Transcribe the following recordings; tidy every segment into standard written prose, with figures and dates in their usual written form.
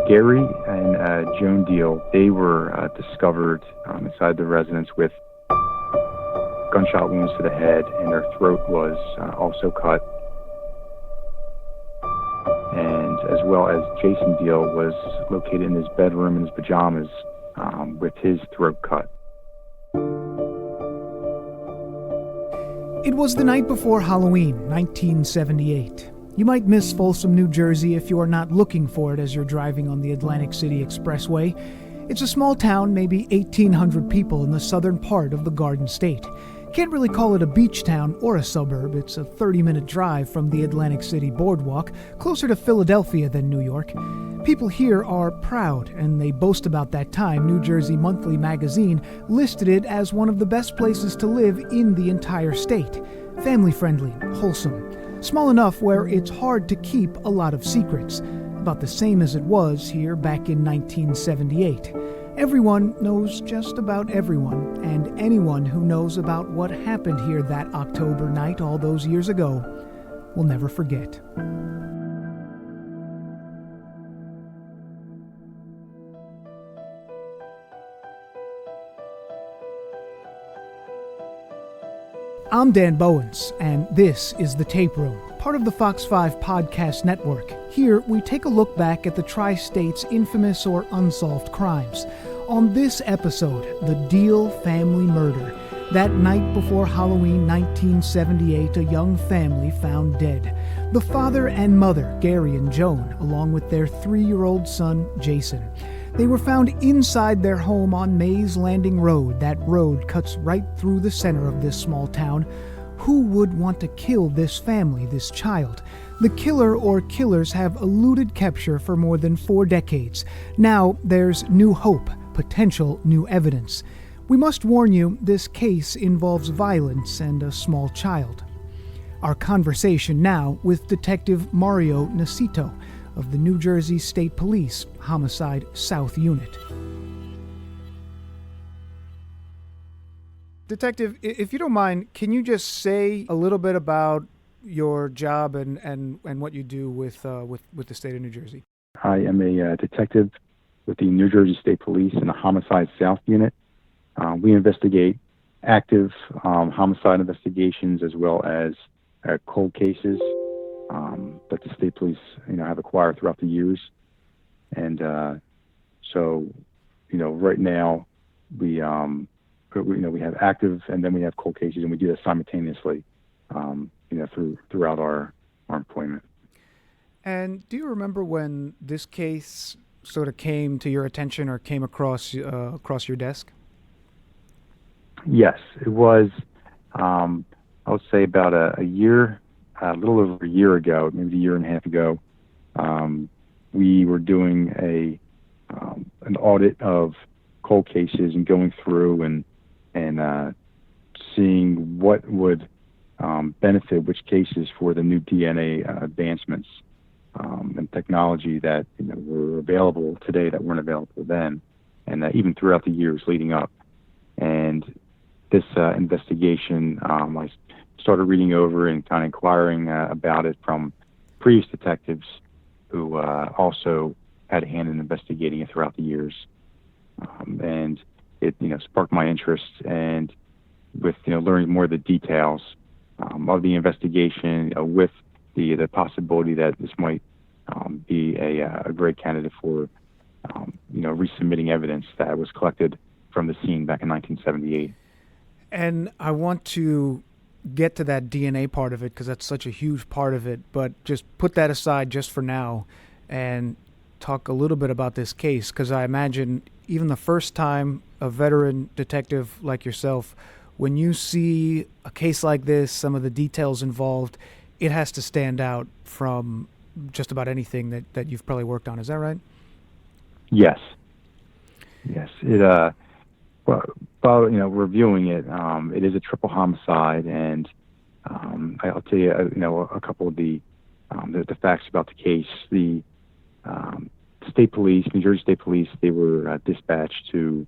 Gary and Joan Deal, they were discovered inside the residence with gunshot wounds to the head, and their throat was also cut. And as well as Jason Deal was located in his bedroom in his pajamas with his throat cut. It was the night before Halloween, 1978. You might miss Folsom, New Jersey if you are not looking for it as you're driving on the Atlantic City Expressway. It's a small town, maybe 1,800 people in the southern part of the Garden State. Can't really call it a beach town or a suburb. It's a 30-minute drive from the Atlantic City Boardwalk, closer to Philadelphia than New York. People here are proud, and they boast about that time New Jersey Monthly magazine listed it as one of the best places to live in the entire state. Family-friendly, wholesome. Small enough where it's hard to keep a lot of secrets, about the same as it was here back in 1978. Everyone knows just about everyone, and anyone who knows about what happened here that October night all those years ago will never forget. I'm Dan Bowens, and this is The Tape Room, part of the Fox 5 podcast network. Here, we take a look back at the Tri-State's infamous or unsolved crimes. On this episode, the Deal family murder. That night before Halloween 1978, a young family found dead. The father and mother, Gary and Joan, along with their 3-year-old son, Jason. They were found inside their home on Mays Landing Road. That road cuts right through the center of this small town. Who would want to kill this family, this child? The killer or killers have eluded capture for more than 4 decades. Now there's new hope, potential new evidence. We must warn you, this case involves violence and a small child. Our conversation now with Detective Mario Nocito of the New Jersey State Police Homicide South Unit. Detective, if you don't mind, can you just say a little bit about your job and what you do with the state of New Jersey? I am a detective with the New Jersey State Police in the Homicide South Unit. We investigate active homicide investigations as well as cold cases that the state police, have acquired throughout the years. And so, right now we have active and then we have cold cases, and we do that simultaneously, throughout our employment. And do you remember when this case sort of came to your attention or came across your desk? Yes, it was. I would say about a year, a little over a year ago, maybe a year and a half ago. We were doing an audit of cold cases and going through and seeing what would benefit which cases for the new DNA advancements and technology that were available today that weren't available then, and even throughout the years leading up. And this investigation, I started reading over and kind of inquiring about it from previous detectives who also had a hand in investigating it throughout the years. And it, sparked my interest, and with, learning more of the details of the investigation, with the possibility that this might be a great candidate for, resubmitting evidence that was collected from the scene back in 1978. And I want to get to that DNA part of it because that's such a huge part of it, but just put that aside just for now and talk a little bit about this case, because I imagine even the first time a veteran detective like yourself, when you see a case like this, some of the details involved, it has to stand out from just about anything that you've probably worked on. Is that right? Yes. It well, reviewing it, it is a triple homicide, and I'll tell you, a couple of the facts about the case. The state police, New Jersey State Police, they were dispatched to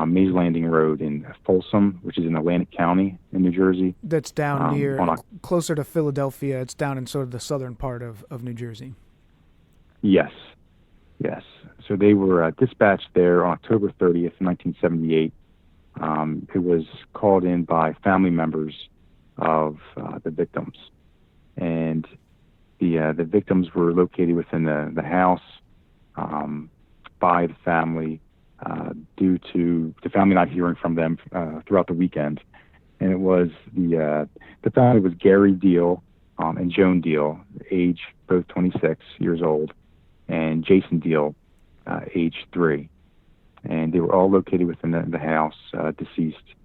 Mays Landing Road in Folsom, which is in Atlantic County in New Jersey. That's down near, closer to Philadelphia. It's down in sort of the southern part of New Jersey. Yes. So they were dispatched there on October 30th, 1978. It was called in by family members of the victims, and the victims were located within the house by the family due to the family not hearing from them throughout the weekend. And it was the family was Gary Deal and Joan Deal, age both 26 years old, and Jason Deal, age 3. And they were all located within the house, deceased.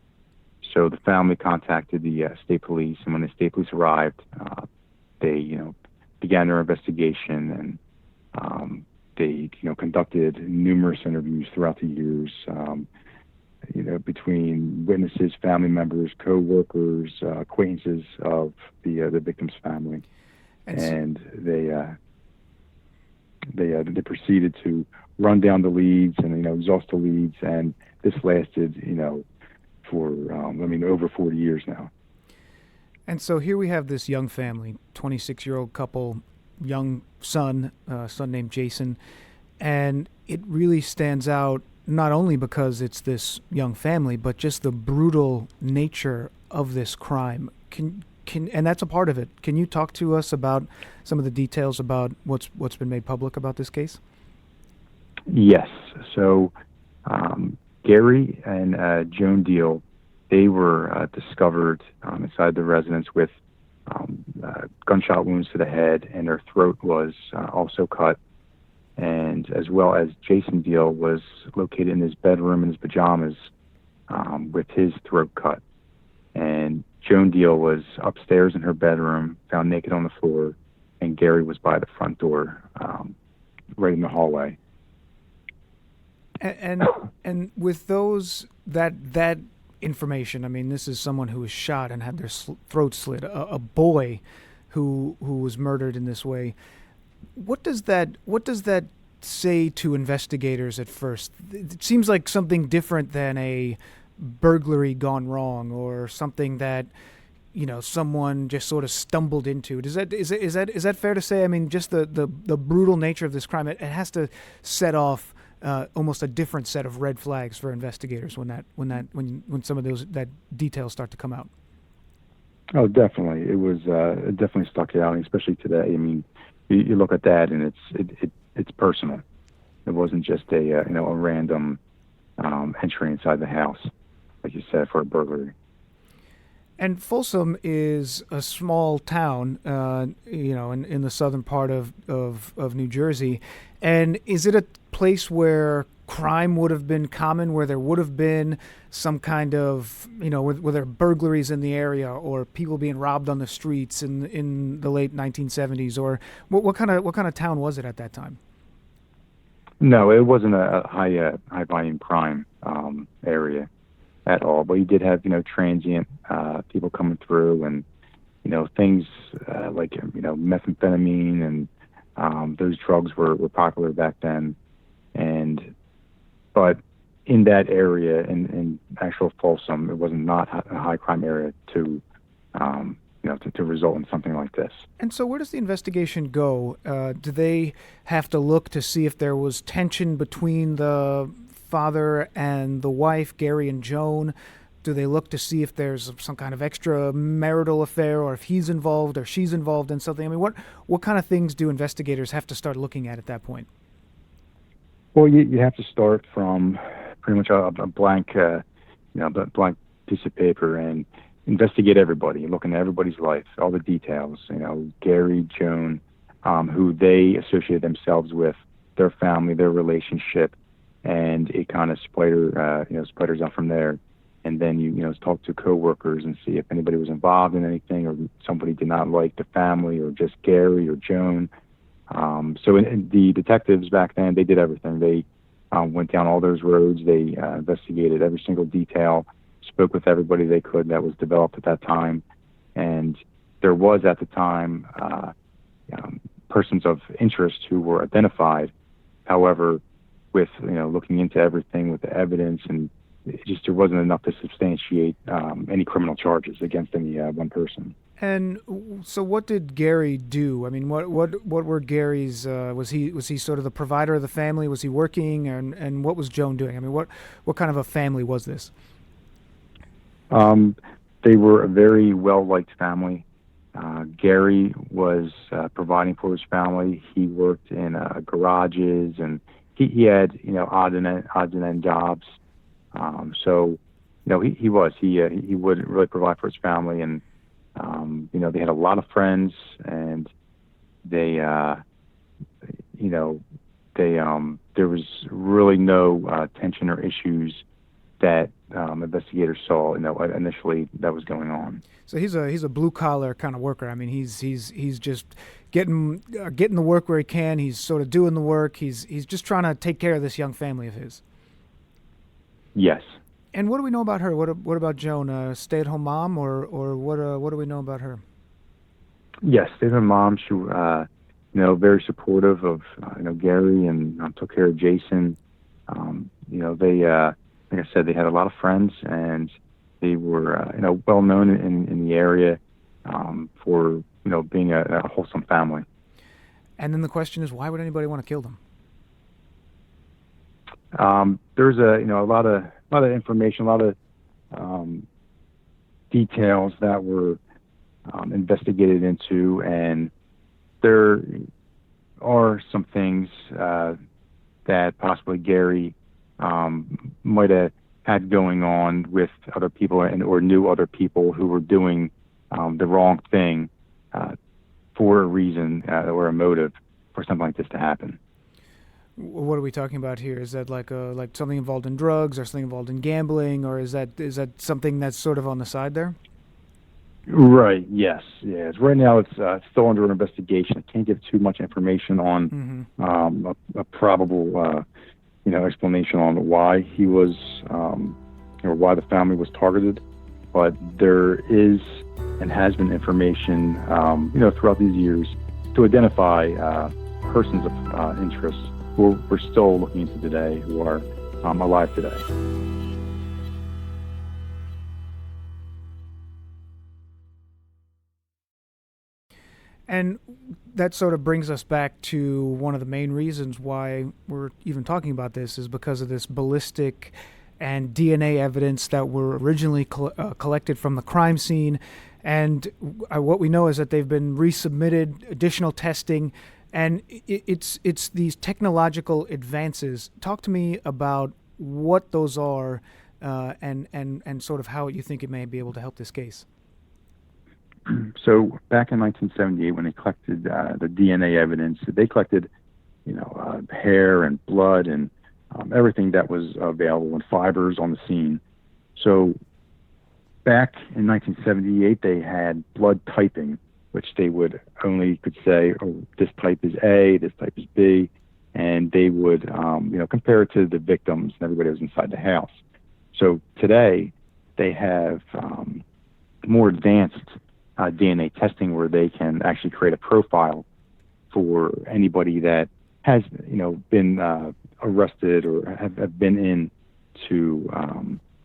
So the family contacted the state police, and when the state police arrived, they began their investigation, and they conducted numerous interviews throughout the years, between witnesses, family members, co-workers, acquaintances of the victim's family, and they proceeded to run down the leads and exhaust the leads, and this lasted for over 40 years now. And so here we have this young family, 26-year-old couple, young son named Jason, and it really stands out not only because it's this young family, but just the brutal nature of this crime. And that's a part of it. Can you talk to us about some of the details about what's been made public about this case? Yes. So Gary and Joan Deal, they were discovered inside the residence with gunshot wounds to the head, and their throat was also cut. And as well as Jason Deal was located in his bedroom in his pajamas with his throat cut. And Joan Deal was upstairs in her bedroom, found naked on the floor, and Gary was by the front door, right in the hallway. And with that information, this is someone who was shot and had their throat slit, a boy who was murdered in this way. What does that say to investigators at first? It seems like something different than a burglary gone wrong, or something that someone just sort of stumbled into. Is that fair to say? Just the brutal nature of this crime, it has to set off almost a different set of red flags for investigators when some of that details start to come out. Oh, definitely. It definitely stuck out, especially today. You look at that, and it's personal. It wasn't just a random entry inside the house, like you said, for a burglary. And Folsom is a small town, in the southern part of New Jersey. And is it a place where crime would have been common, where there would have been some kind of, were there burglaries in the area, or people being robbed on the streets in the late 1970s, or what kind of town was it at that time? No, it wasn't a high volume crime area at all. But you did have transient people coming through, and things like methamphetamine and those drugs were popular back then. But in that area, in actual Folsom, it was not a high crime area to result in something like this. And so where does the investigation go? Do they have to look to see if there was tension between the father and the wife, Gary and Joan? Do they look to see if there's some kind of extramarital affair, or if he's involved or she's involved in something? What kind of things do investigators have to start looking at that point? Well, you have to start from pretty much a blank, blank piece of paper, and investigate everybody, looking at everybody's life, all the details. Gary, Joan, who they associated themselves with, their family, their relationship, and it kind of spiders out from there. And then you talk to coworkers and see if anybody was involved in anything, or somebody did not like the family, or just Gary or Joan. So the detectives back then, they did everything. They went down all those roads. They investigated every single detail, spoke with everybody they could that was developed at that time. And there was at the time persons of interest who were identified. However, with looking into everything with the evidence, and there wasn't enough to substantiate any criminal charges against any one person. And so, what did Gary do? I mean, what were Gary's? Was he sort of the provider of the family? Was he working? And what was Joan doing? I mean, what kind of a family was this? Um, they were a very well liked family. Gary was providing for his family. He worked in garages, and he had odds and end jobs. So he would really provide for his family, and they had a lot of friends, and they you know there was really no tension or issues that investigators saw initially that was going on. So he's a blue collar kind of worker. I mean, he's just getting the work where he can. He's sort of doing the work. He's just trying to take care of this young family of his. Yes. And what do we know about her? What about Joan? Stay at home mom, or what do we know about her? Yes, they were mom. She, very supportive of, Gary, and took care of Jason. They, like I said, they had a lot of friends, and they were, well known in the area for, being a wholesome family. And then the question is, why would anybody want to kill them? There's a lot of information, a lot of details that were investigated into, and there are some things that possibly Gary might have had going on with other people, or knew other people who were doing the wrong thing for a reason or a motive for something like this to happen. What are we talking about here? Is that like something involved in drugs, or something involved in gambling, or is that something that's sort of on the side there? Right. Yes. Yes. Right now, it's still under investigation. I can't give too much information on a probable, explanation on why he was, or why the family was targeted. But there is and has been information, throughout these years to identify persons of interest who we're still looking into today, who are alive today. And that sort of brings us back to one of the main reasons why we're even talking about this, is because of this ballistic and DNA evidence that were originally collected from the crime scene. And what we know is that they've been resubmitted, additional testing, and it's these technological advances. Talk to me about what those are, and sort of how you think it may be able to help this case. So back in 1978, when they collected the DNA evidence, they collected, hair and blood and everything that was available, and fibers on the scene. So back in 1978, they had blood typing, which they would could say, oh, this type is A, this type is B, and they would, compare it to the victims and everybody was inside the house. So today, they have more advanced DNA testing, where they can actually create a profile for anybody that has, been arrested or have been into,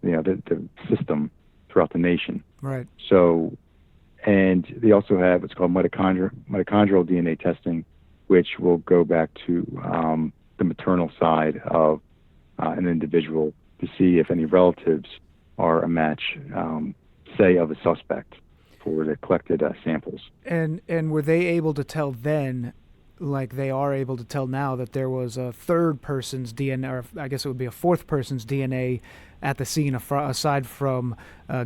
the system throughout the nation. Right. So, and they also have what's called mitochondrial DNA testing, which will go back to the maternal side of an individual to see if any relatives are a match, say, of a suspect, for the collected samples. And were they able to tell then, like they are able to tell now, that there was a third person's DNA, or I guess it would be a fourth person's DNA at the scene, aside from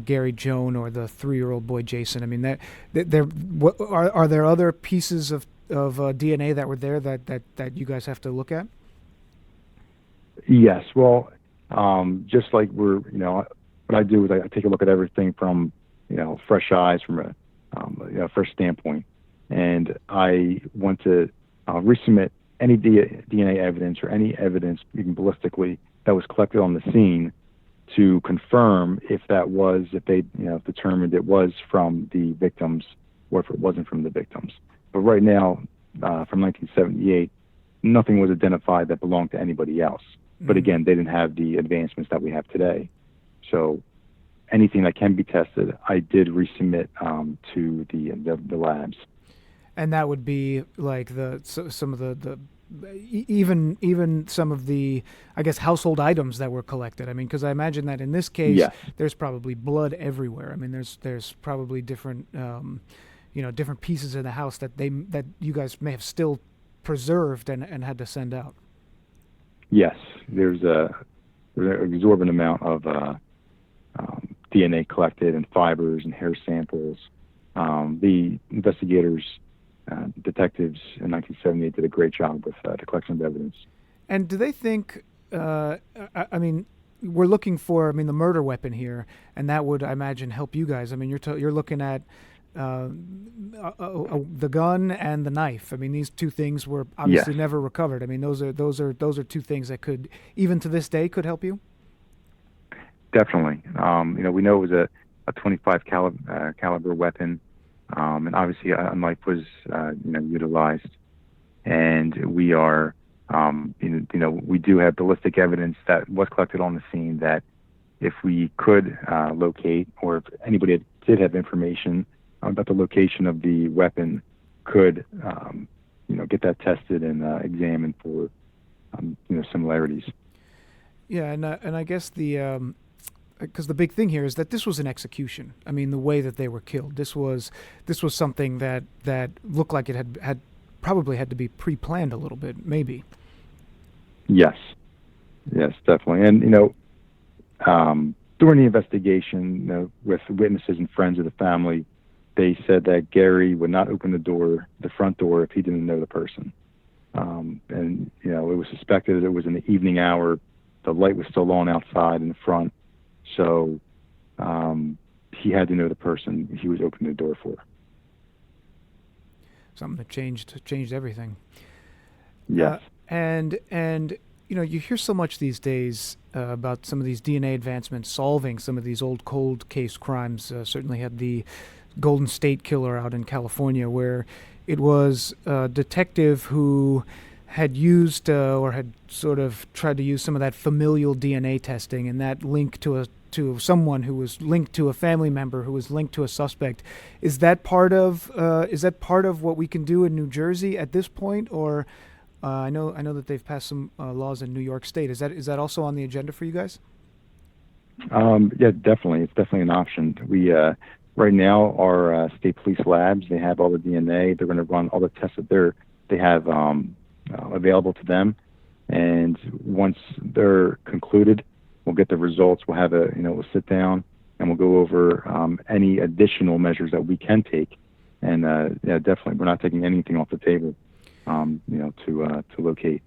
Gary, Joan, or the 3-year-old boy Jason? I mean, are there other pieces of DNA that were there that you guys have to look at? Yes. Well, just like what I do is I take a look at everything from fresh eyes, from a fresh standpoint, and I want to resubmit any DNA evidence or any evidence, even ballistically, that was collected on the scene, to confirm if they determined it was from the victims, or if it wasn't from the victims. But right now, from 1978, nothing was identified that belonged to anybody else. But again, they didn't have the advancements that we have today. So anything that can be tested, I did resubmit to the labs. And that would be like some of even some of the, I guess, household items that were collected. I mean, because I imagine that in this case, Yes. there's probably blood everywhere. I mean, there's probably different different pieces in the house that you guys may have still preserved and had to send out. Yes, there's an exorbitant amount of DNA collected and fibers and hair samples. The investigators, detectives in 1978 did a great job with the collection of evidence. And do they think, I mean, we're looking for, I mean, the murder weapon here, and that would, I imagine, help you guys. I mean, you're looking at the gun and the knife. I mean, these two things were obviously Yes. never recovered. I mean, those are two things that could, even to this day, could help you. Definitely. We know it was a 25 caliber weapon, and obviously a knife was utilized. And we are, we do have ballistic evidence that was collected on the scene that if we could locate, or if anybody did have information about the location of the weapon, could get that tested and examined for similarities. Yeah, and I guess because the big thing here is that this was an execution. I mean, the way that they were killed, this was something that looked like it had probably had to be pre-planned a little bit, maybe. Yes, definitely. And during the investigation, with witnesses and friends of the family, they said that Gary would not open the front door, if he didn't know the person. And it was suspected that it was in the evening hour. The light was still on outside in the front. So he had to know the person he was opening the door for. Something that changed everything. Yes. And you hear so much these days about some of these DNA advancements solving some of these old cold case crimes. Certainly had the Golden State Killer out in California, where it was a detective who had used or had sort of tried to use some of that familial DNA testing, and that link to someone who was linked to a family member who was linked to a suspect. Is that part of what we can do in New Jersey at this point, or I know that they've passed some laws in New York State. Is that also on the agenda for you guys? Yeah, definitely. It's definitely an option. We right now our state police labs, they have all the DNA. They're going to run all the tests that they have available to them, and once they're concluded, we'll get the results. We'll have we'll sit down and we'll go over any additional measures that we can take. And definitely, we're not taking anything off the table, to locate.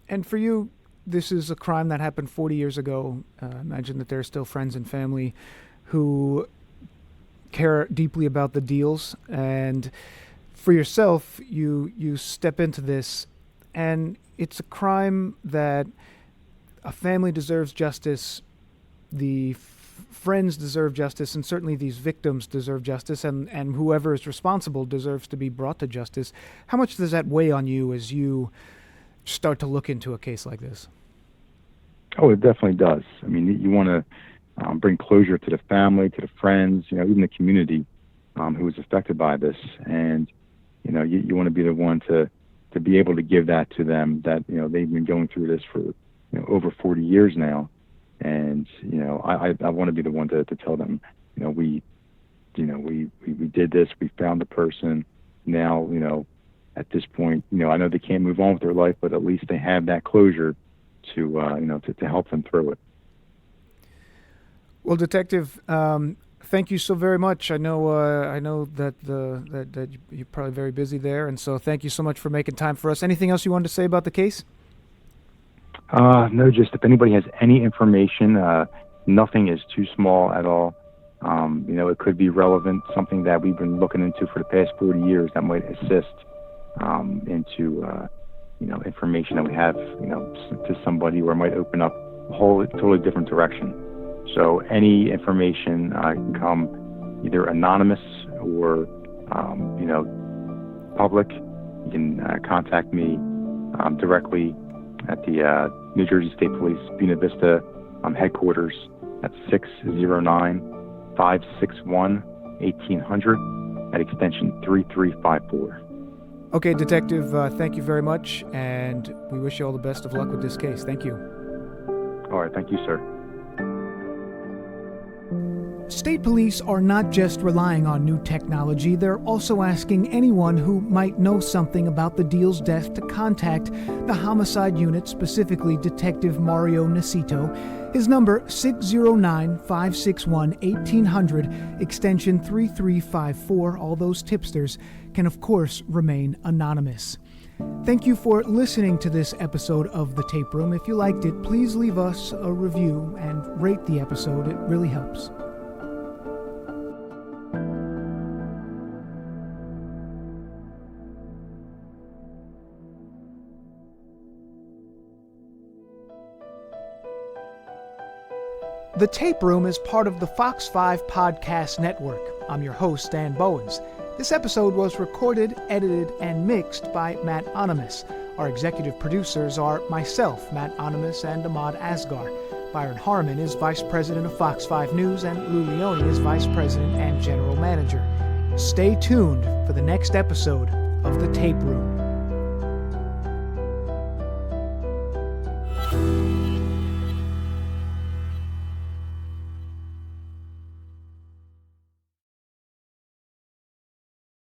And for you, this is a crime that happened 40 years ago. Imagine that there are still friends and family who care deeply about the deals. And for yourself, you step into this, and it's a crime that a family deserves justice, the friends deserve justice, and certainly these victims deserve justice, and whoever is responsible deserves to be brought to justice. How much does that weigh on you as you start to look into a case like this? Oh, it definitely does. I mean, you want to bring closure to the family, to the friends, even the community who was affected by this. And, you want to be the one to be able to give that to them, that, they've been going through this for, over 40 years now. And, I want to be the one to tell them, we did this, we found the person. Now, at this point, I know they can't move on with their life, but at least they have that closure to help them through it. Well, Detective, thank you so very much. I know that that you're probably very busy there, and so thank you so much for making time for us. Anything else you wanted to say about the case? No, just if anybody has any information, nothing is too small at all. It could be relevant, something that we've been looking into for the past 40 years that might assist into information that we have, to somebody, or might open up a whole totally different direction. So any information can come either anonymous or, public. You can contact me directly at the New Jersey State Police Buena Vista headquarters. That's 609-561-1800 at extension 3354. Okay, Detective, thank you very much, and we wish you all the best of luck with this case. Thank you. All right, thank you, sir. State police are not just relying on new technology, they're also asking anyone who might know something about the Deal's death to contact the Homicide Unit, specifically Detective Mario Nocito. His number, 609-561-1800, extension 3354. All those tipsters can, of course, remain anonymous. Thank you for listening to this episode of The Tape Room. If you liked it, please leave us a review and rate the episode. It really helps. The Tape Room is part of the Fox 5 Podcast Network. I'm your host, Dan Bowens. This episode was recorded, edited, and mixed by Matt Onimus. Our executive producers are myself, Matt Onimus, and Ahmad Asghar. Byron Harmon is Vice President of Fox 5 News, and Lou Leone is Vice President and General Manager. Stay tuned for the next episode of The Tape Room.